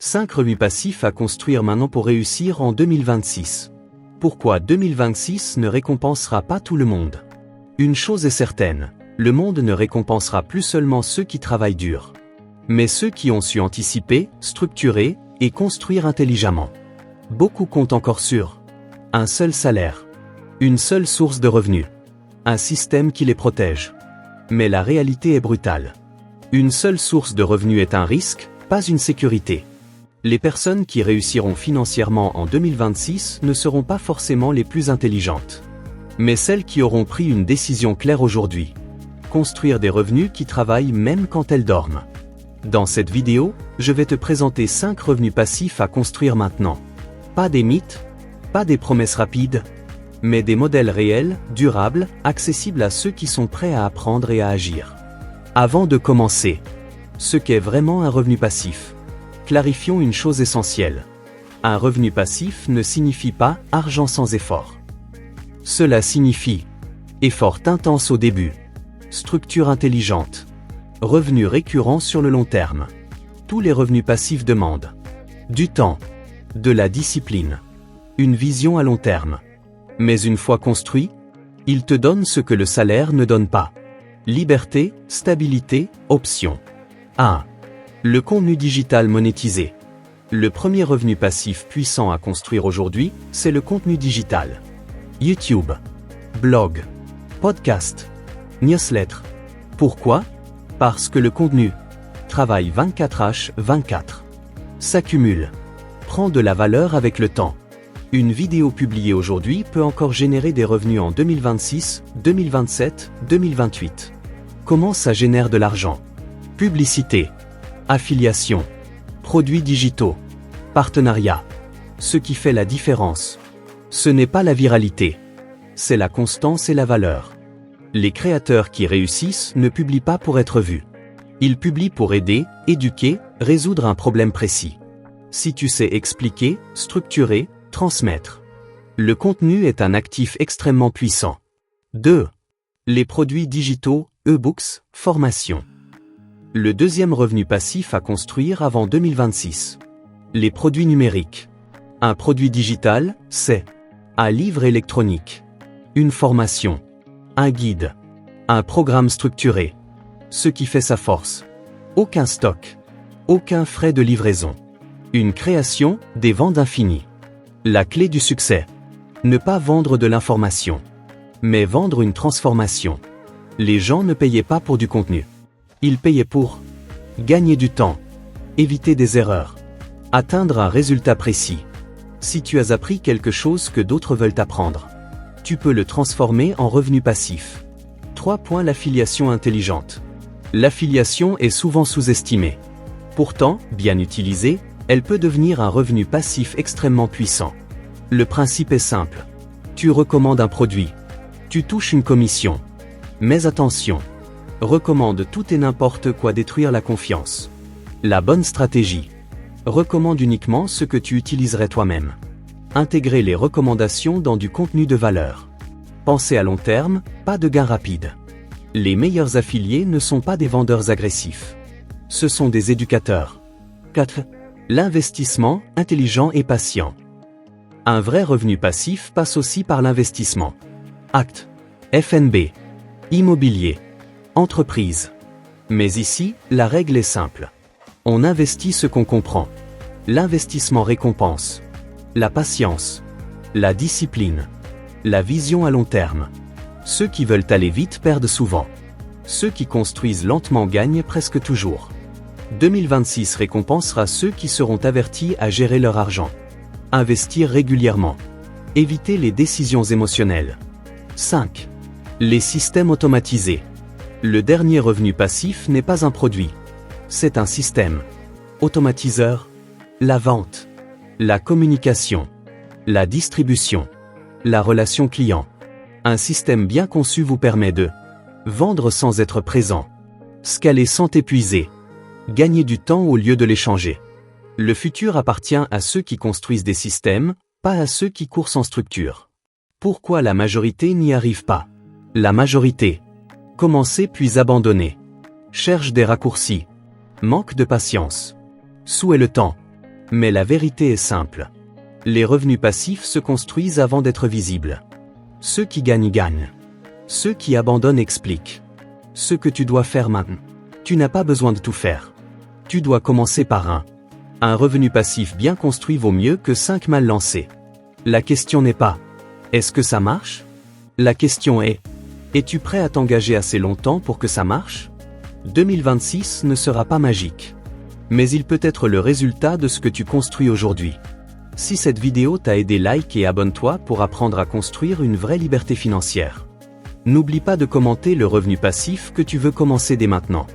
5 revenus passifs à construire maintenant pour réussir en 2026. Pourquoi 2026 ne récompensera pas tout le monde? Une chose est certaine, le monde ne récompensera plus seulement ceux qui travaillent dur, mais ceux qui ont su anticiper, structurer et construire intelligemment. Beaucoup comptent encore sur un seul salaire, une seule source de revenus, un système qui les protège. Mais la réalité est brutale. Une seule source de revenus est un risque, pas une sécurité. Les personnes qui réussiront financièrement en 2026 ne seront pas forcément les plus intelligentes, mais celles qui auront pris une décision claire aujourd'hui. Construire des revenus qui travaillent même quand elles dorment. Dans cette vidéo, je vais te présenter 5 revenus passifs à construire maintenant. Pas des mythes, pas des promesses rapides, mais des modèles réels, durables, accessibles à ceux qui sont prêts à apprendre et à agir. Avant de commencer, ce qu'est vraiment un revenu passif. Clarifions une chose essentielle. Un revenu passif ne signifie pas argent sans effort. Cela signifie effort intense au début, structure intelligente, revenus récurrents sur le long terme. Tous les revenus passifs demandent du temps, de la discipline, une vision à long terme. Mais une fois construit, ils te donnent ce que le salaire ne donne pas. Liberté, stabilité, options. 1. Le contenu digital monétisé. Le premier revenu passif puissant à construire aujourd'hui, c'est le contenu digital. YouTube, blog, podcast, newsletter. Pourquoi? Parce que le contenu travaille 24h24. S'accumule, prend de la valeur avec le temps. Une vidéo publiée aujourd'hui peut encore générer des revenus en 2026, 2027, 2028. Comment ça génère de l'argent? Publicité, affiliation, produits digitaux, partenariat. Ce qui fait la différence, ce n'est pas la viralité, c'est la constance et la valeur. Les créateurs qui réussissent ne publient pas pour être vus. Ils publient pour aider, éduquer, résoudre un problème précis. Si tu sais expliquer, structurer, transmettre, le contenu est un actif extrêmement puissant. 2. Les produits digitaux, e-books, formation. Le deuxième revenu passif à construire avant 2026. Les produits numériques. Un produit digital, c'est un livre électronique, une formation, un guide, un programme structuré. Ce qui fait sa force. Aucun stock, aucun frais de livraison. Une création, des ventes infinies. La clé du succès. Ne pas vendre de l'information, mais vendre une transformation. Les gens ne payaient pas pour du contenu. Ils payaient pour gagner du temps, éviter des erreurs, atteindre un résultat précis. Si tu as appris quelque chose que d'autres veulent apprendre, tu peux le transformer en revenu passif. 3. L'affiliation intelligente. L'affiliation est souvent sous-estimée. Pourtant, bien utilisée, elle peut devenir un revenu passif extrêmement puissant. Le principe est simple. Tu recommandes un produit. Tu touches une commission. Mais attention, recommande tout et n'importe quoi détruire la confiance. La bonne stratégie. Recommande uniquement ce que tu utiliserais toi-même. Intégrer les recommandations dans du contenu de valeur. Pensez à long terme, pas de gain rapide. Les meilleurs affiliés ne sont pas des vendeurs agressifs. Ce sont des éducateurs. 4. L'investissement, intelligent et patient. Un vrai revenu passif passe aussi par l'investissement. Acte, FNB, immobilier, entreprise. Mais ici, la règle est simple. On investit ce qu'on comprend. L'investissement récompense la patience, la discipline, la vision à long terme. Ceux qui veulent aller vite perdent souvent. Ceux qui construisent lentement gagnent presque toujours. 2026 récompensera ceux qui seront avertis à gérer leur argent. Investir régulièrement. Éviter les décisions émotionnelles. 5. Les systèmes automatisés. Le dernier revenu passif n'est pas un produit. C'est un système. Automatiseur. La vente. La communication. La distribution. La relation client. Un système bien conçu vous permet de vendre sans être présent. Scaler sans épuiser. Gagner du temps au lieu de l'échanger. Le futur appartient à ceux qui construisent des systèmes, pas à ceux qui courent sans structure. Pourquoi la majorité n'y arrive pas? La majorité. Commencer puis abandonner. Cherche des raccourcis. Manque de patience. Souhait le temps. Mais la vérité est simple. Les revenus passifs se construisent avant d'être visibles. Ceux qui gagnent gagnent. Ceux qui abandonnent expliquent. Ce que tu dois faire maintenant. Tu n'as pas besoin de tout faire. Tu dois commencer par un revenu passif bien construit vaut mieux que 5 mal lancés. La question n'est pas « Est-ce que ça marche ?» La question est « Es-tu prêt à t'engager assez longtemps pour que ça marche ?» 2026 ne sera pas magique. Mais il peut être le résultat de ce que tu construis aujourd'hui. Si cette vidéo t'a aidé, like et abonne-toi pour apprendre à construire une vraie liberté financière. N'oublie pas de commenter le revenu passif que tu veux commencer dès maintenant.